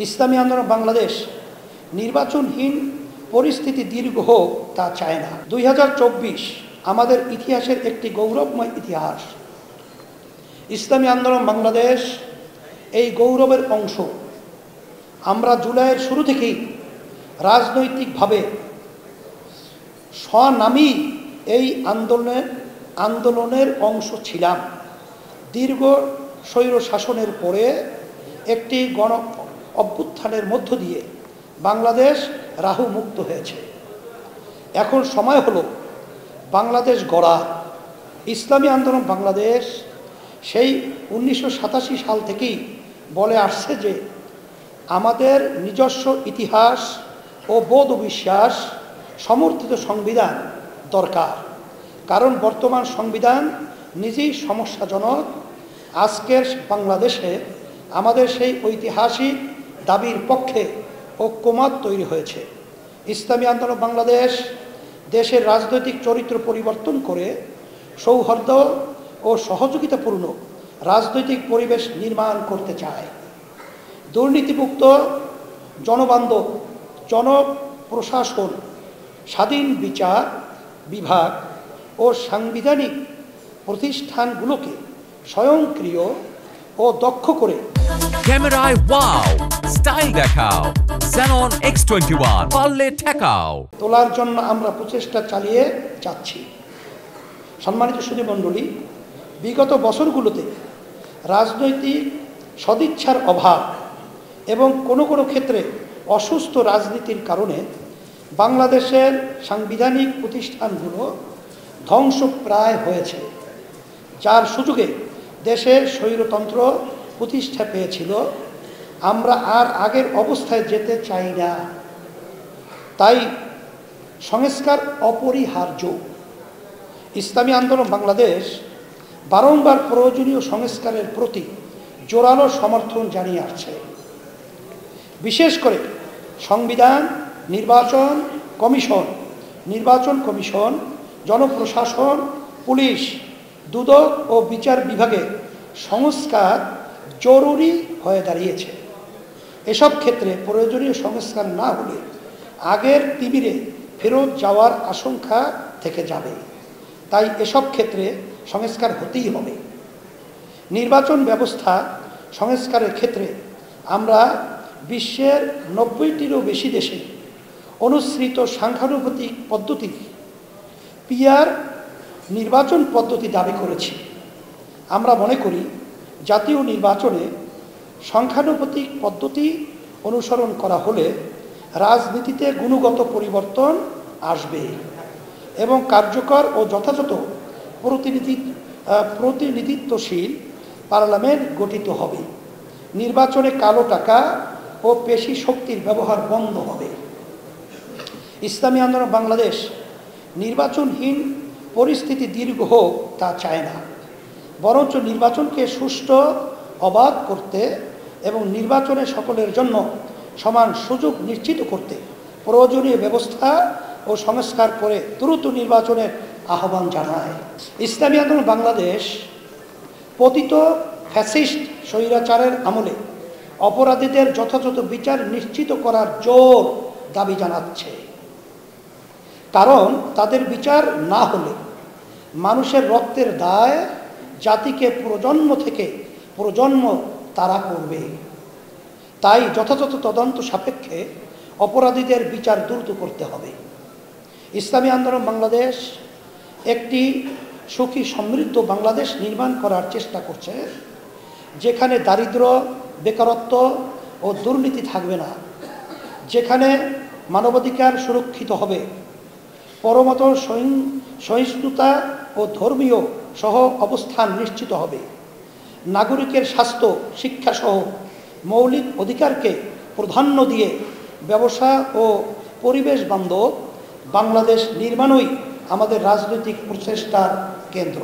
ইসলামী আন্দোলন বাংলাদেশ নির্বাচনহীন পরিস্থিতি দীর্ঘ হোক তা চায় না। 2024 আমাদের ইতিহাসের একটি গৌরবময় ইতিহাস। ইসলামী আন্দোলন বাংলাদেশ এই গৌরবের অংশ। আমরা জুলাইয়ের শুরু থেকেই রাজনৈতিকভাবে স্বনামী এই আন্দোলনের অংশ ছিলাম। দীর্ঘ স্বৈর শাসনের পরে একটি গণ অভ্যুত্থানের মধ্য দিয়ে বাংলাদেশ রাহু মুক্ত হয়েছে। এখন সময় হলো বাংলাদেশ গড়া। ইসলামী আন্দোলন বাংলাদেশ সেই 1987 সাল থেকেই বলে আসছে যে আমাদের নিজস্ব ইতিহাস ও বোধ বিশ্বাস সমর্থিত সংবিধান দরকার। কারণ বর্তমান সংবিধান নিজেই সমস্যাজনক। আজকের বাংলাদেশে আমাদের সেই ঐতিহাসিক দাবির পক্ষে ঐক্যমত তৈরি হয়েছে। ইসলামী আন্দোলন বাংলাদেশ দেশের রাজনৈতিক চরিত্র পরিবর্তন করে সৌহার্দ্য ও সহযোগিতাপূর্ণ রাজনৈতিক পরিবেশ নির্মাণ করতে চায়। দুর্নীতিমুক্ত, জনবান্ধব জনপ্রশাসন, স্বাধীন বিচার বিভাগ ও সাংবিধানিক প্রতিষ্ঠানগুলোকে স্বয়ংক্রিয় ও দক্ষ করে ক্যামেরায় ওয়াও স্টাইল দেখাও Xenon X21 পারলে ঠেকাও তোলার জন্য আমরা প্রচেষ্টা চালিয়ে যাচ্ছি। সম্মানিত সুধীমণ্ডলী, বিগত বছরগুলোতে রাজনৈতিক সদিচ্ছার অভাব এবং কোনো কোনো ক্ষেত্রে অসুস্থ রাজনীতির কারণে বাংলাদেশের সাংবিধানিক প্রতিষ্ঠানগুলো ধ্বংসপ্রায় হয়েছে, যার সুযোগে দেশের স্বৈরতন্ত্র প্রতিষ্ঠা পেয়েছিল। আমরা আর আগের অবস্থায় যেতে চাই না। তাই সংস্কার অপরিহার্য। ইসলামী আন্দোলন বাংলাদেশ বারংবার প্রয়োজনীয় সংস্কারের প্রতি জোরালো সমর্থন জানিয়ে আসছে। বিশেষ করে সংবিধান, নির্বাচন কমিশন, জনপ্রশাসন, পুলিশ, দুদক ও বিচার বিভাগের সংস্কার জরুরি হয়ে দাঁড়িয়েছে। এসব ক্ষেত্রে প্রয়োজনীয় সংস্কার না হলে আগের তিমিরে ফেরত যাওয়ার আশঙ্কা থেকে যাবে। তাই এসব ক্ষেত্রে সংস্কার হতেই হবে। নির্বাচন ব্যবস্থা সংস্কারের ক্ষেত্রে আমরা বিশ্বের 90টিরও বেশি দেশে অনুসৃত সাংখ্যানুপাতিক পদ্ধতি পিআর নির্বাচন পদ্ধতি দাবি করেছি। আমরা মনে করি জাতীয় নির্বাচনে সংখ্যানুপাতিক পদ্ধতি অনুসরণ করা হলে রাজনীতিতে গুণগত পরিবর্তন আসবে এবং কার্যকর ও যথাযথ প্রতিনিধিত্বশীল পার্লামেন্ট গঠিত হবে। নির্বাচনে কালো টাকা ও পেশি শক্তির ব্যবহার বন্ধ হবে। ইসলামী আন্দোলন বাংলাদেশ নির্বাচনহীন পরিস্থিতি দীর্ঘ হোক তা চায় না, বরঞ্চ নির্বাচনকে সুষ্ঠু, অবাধ করতে এবং নির্বাচনে সকলের জন্য সমান সুযোগ নিশ্চিত করতে প্রয়োজনীয় ব্যবস্থা ও সংস্কার করে দ্রুত নির্বাচনের আহ্বান জানায়। ইসলামী আন্দোলন বাংলাদেশ পতিত ফ্যাসিস্ট স্বৈরাচারের আমলে অপরাধীদের যথাযথ বিচার নিশ্চিত করার জোর দাবি জানাচ্ছে। কারণ তাদের বিচার না হলে মানুষের রক্তের দায় জাতিকে প্রজন্ম থেকে প্রজন্ম তারা করবে। তাই যথাযথ তদন্ত সাপেক্ষে অপরাধীদের বিচার দ্রুত করতে হবে। ইসলামী আন্দোলন বাংলাদেশ একটি সুখী সমৃদ্ধ বাংলাদেশ নির্মাণ করার চেষ্টা করছে, যেখানে দারিদ্র্য, বেকারত্ব ও দুর্নীতি থাকবে না, যেখানে মানবাধিকার সুরক্ষিত হবে, পরমত সহিষ্ণুতা ও ধর্মীয় সহ অবস্থান নিশ্চিত হবে, নাগরিকের স্বাস্থ্য, শিক্ষা সহ মৌলিক অধিকারকে প্রাধান্য দিয়ে ব্যবসা ও পরিবেশ বান্ধব বাংলাদেশ নির্মাণই আমাদের রাজনৈতিক প্রচেষ্টার কেন্দ্র।